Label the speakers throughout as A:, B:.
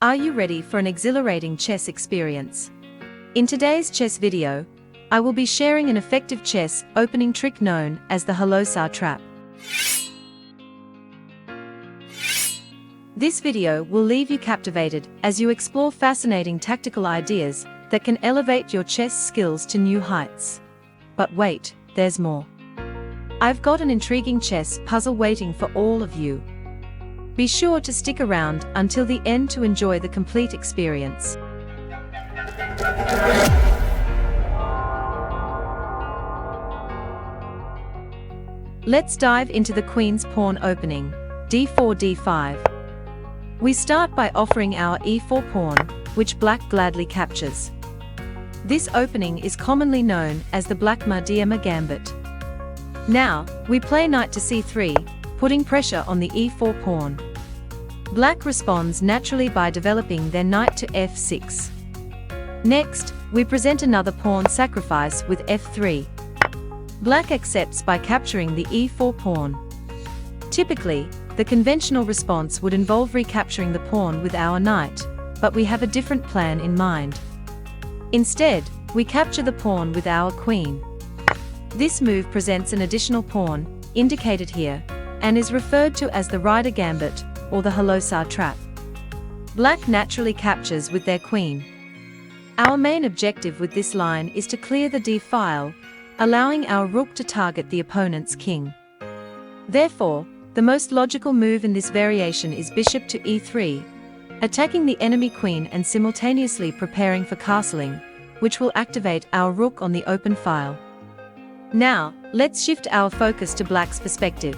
A: Are you ready for an exhilarating chess experience? In today's chess video, I will be sharing an effective chess opening trick known as the Halosar Trap. This video will leave you captivated as you explore fascinating tactical ideas that can elevate your chess skills to new heights. But wait, there's more. I've got an intriguing chess puzzle waiting for all of you. Be sure to stick around until the end to enjoy the complete experience. Let's dive into the Queen's pawn opening, d4 d5. We start by offering our e4 pawn, which Black gladly captures. This opening is commonly known as the Blackmar-Diemer Gambit. Now, we play knight to c3, putting pressure on the e4 pawn. Black responds naturally by developing their knight to f6. Next, we present another pawn sacrifice with f3. Black accepts by capturing the e4 pawn. Typically, the conventional response would involve recapturing the pawn with our knight, but we have a different plan in mind. Instead, we capture the pawn with our queen. This move presents an additional pawn, indicated here, and is referred to as the Ryder Gambit, or the Halosar Trap. Black naturally captures with their queen. Our main objective with this line is to clear the d-file, allowing our rook to target the opponent's king. Therefore, the most logical move in this variation is bishop to e3, attacking the enemy queen and simultaneously preparing for castling, which will activate our rook on the open file. Now, let's shift our focus to Black's perspective.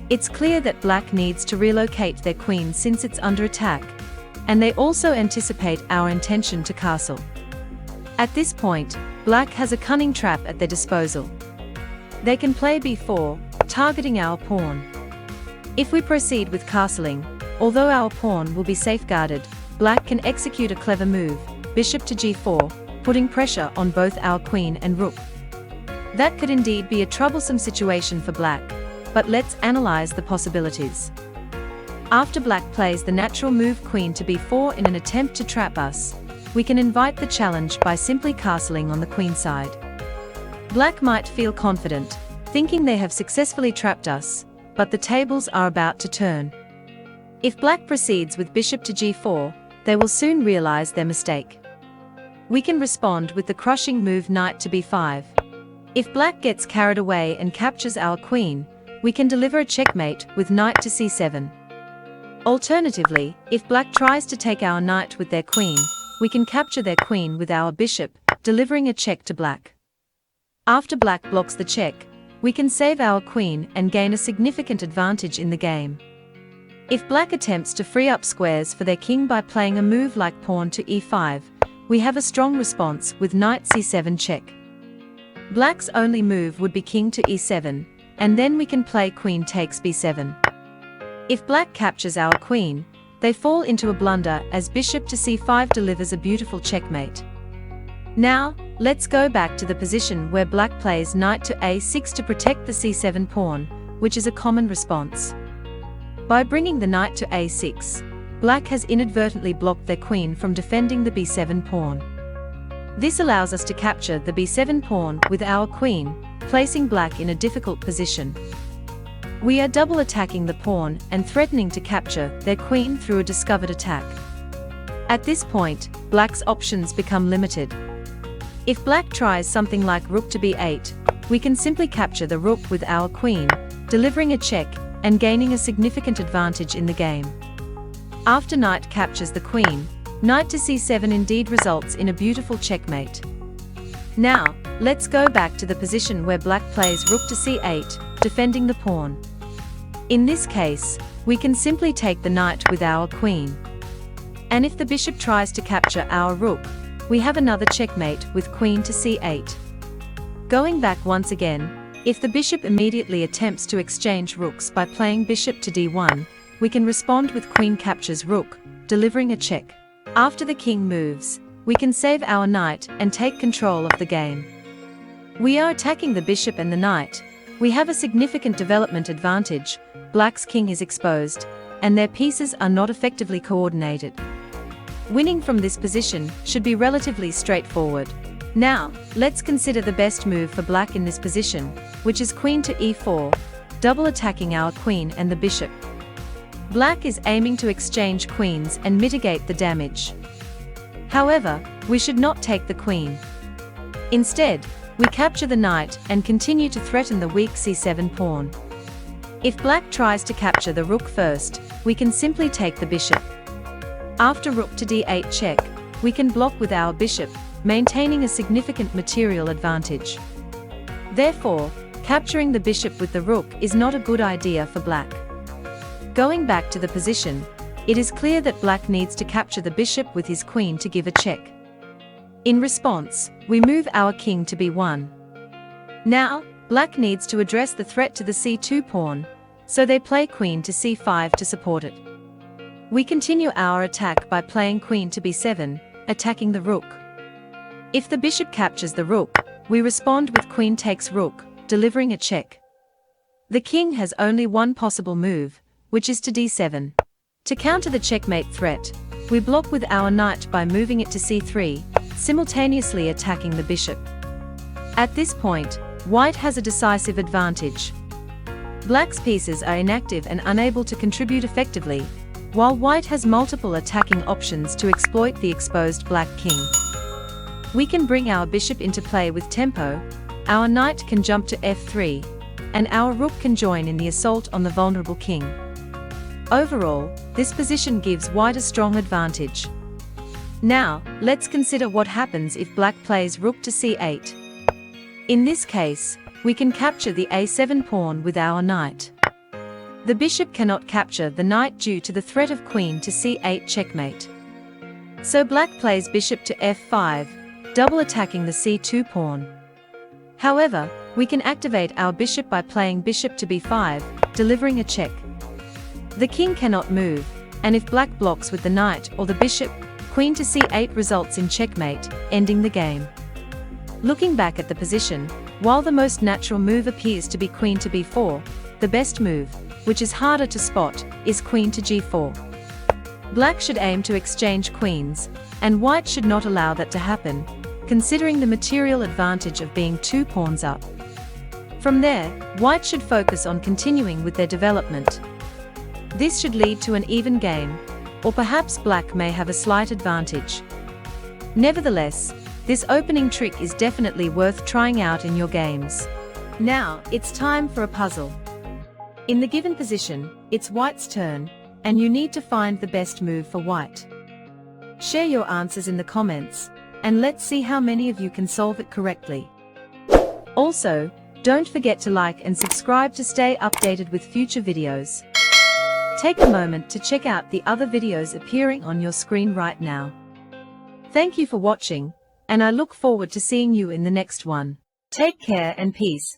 A: It's clear that Black needs to relocate their queen since it's under attack, and they also anticipate our intention to castle. At this point, Black has a cunning trap at their disposal. They can play b4, targeting our pawn. If we proceed with castling, although our pawn will be safeguarded, Black can execute a clever move, bishop to g4, putting pressure on both our queen and rook. That could indeed be a troublesome situation for Black. But let's analyze the possibilities. After Black plays the natural move queen to b4 in an attempt to trap us, we can invite the challenge by simply castling on the queen side. Black might feel confident, thinking they have successfully trapped us, but the tables are about to turn. If Black proceeds with bishop to g4, they will soon realize their mistake. We can respond with the crushing move knight to b5. If Black gets carried away and captures our queen, we can deliver a checkmate with knight to c7. Alternatively, if Black tries to take our knight with their queen, we can capture their queen with our bishop, delivering a check to Black. After Black blocks the check, we can save our queen and gain a significant advantage in the game. If Black attempts to free up squares for their king by playing a move like pawn to e5, we have a strong response with knight c7 check. Black's only move would be king to e7, and then we can play queen takes b7. If Black captures our queen, they fall into a blunder as bishop to c5 delivers a beautiful checkmate. Now, let's go back to the position where Black plays knight to a6 to protect the c7 pawn, which is a common response. By bringing the knight to a6, Black has inadvertently blocked their queen from defending the b7 pawn. This allows us to capture the b7 pawn with our queen, placing Black in a difficult position. We are double attacking the pawn and threatening to capture their queen through a discovered attack. At this point, Black's options become limited. If Black tries something like rook to b8, we can simply capture the rook with our queen, delivering a check and gaining a significant advantage in the game. After knight captures the queen, knight to c7 indeed results in a beautiful checkmate. Now, let's go back to the position where Black plays rook to c8, defending the pawn. In this case, we can simply take the knight with our queen. And if the bishop tries to capture our rook, we have another checkmate with queen to c8. Going back once again, if the bishop immediately attempts to exchange rooks by playing bishop to d1, we can respond with queen captures rook, delivering a check. After the king moves, we can save our knight and take control of the game. We are attacking the bishop and the knight. We have a significant development advantage. Black's king is exposed, and their pieces are not effectively coordinated. Winning from this position should be relatively straightforward. Now, let's consider the best move for black in this position, which is queen to e4, double attacking our queen and the bishop. Black is aiming to exchange queens and mitigate the damage. However, we should not take the queen. Instead, we capture the knight and continue to threaten the weak c7 pawn. If black tries to capture the rook first, we can simply take the bishop. After rook to d8 check, we can block with our bishop, maintaining a significant material advantage. Therefore, capturing the bishop with the rook is not a good idea for black. Going back to the position, it is clear that black needs to capture the bishop with his queen to give a check. In response, we move our king to b1. Now, black needs to address the threat to the c2 pawn, so they play queen to c5 to support it. We continue our attack by playing queen to b7, attacking the rook. If the bishop captures the rook, we respond with queen takes rook, delivering a check. The king has only one possible move, which is to d7. To counter the checkmate threat, we block with our knight by moving it to c3, simultaneously attacking the bishop. At this point, white has a decisive advantage. Black's pieces are inactive and unable to contribute effectively, while white has multiple attacking options to exploit the exposed black king. We can bring our bishop into play with tempo, our knight can jump to f3, and our rook can join in the assault on the vulnerable king. Overall, this position gives white a strong advantage. Now, let's consider what happens if black plays rook to c8. In this case, we can capture the a7 pawn with our knight. The bishop cannot capture the knight due to the threat of queen to c8 checkmate. So black plays bishop to f5, double attacking the c2 pawn. However, we can activate our bishop by playing bishop to b5, delivering a check. The king cannot move, and if black blocks with the knight or the bishop, queen to c8 results in checkmate, ending the game. Looking back at the position, while the most natural move appears to be queen to b4, the best move, which is harder to spot, is queen to g4. Black should aim to exchange queens, and white should not allow that to happen, considering the material advantage of being 2 pawns up. From there, white should focus on continuing with their development. This should lead to an even game, or perhaps black may have a slight advantage. Nevertheless, this opening trick is definitely worth trying out in your games. Now, it's time for a puzzle. In the given position, it's white's turn, and you need to find the best move for white. Share your answers in the comments, and let's see how many of you can solve it correctly. Also, don't forget to like and subscribe to stay updated with future videos. Take a moment to check out the other videos appearing on your screen right now. Thank you for watching, and I look forward to seeing you in the next one. Take care and peace.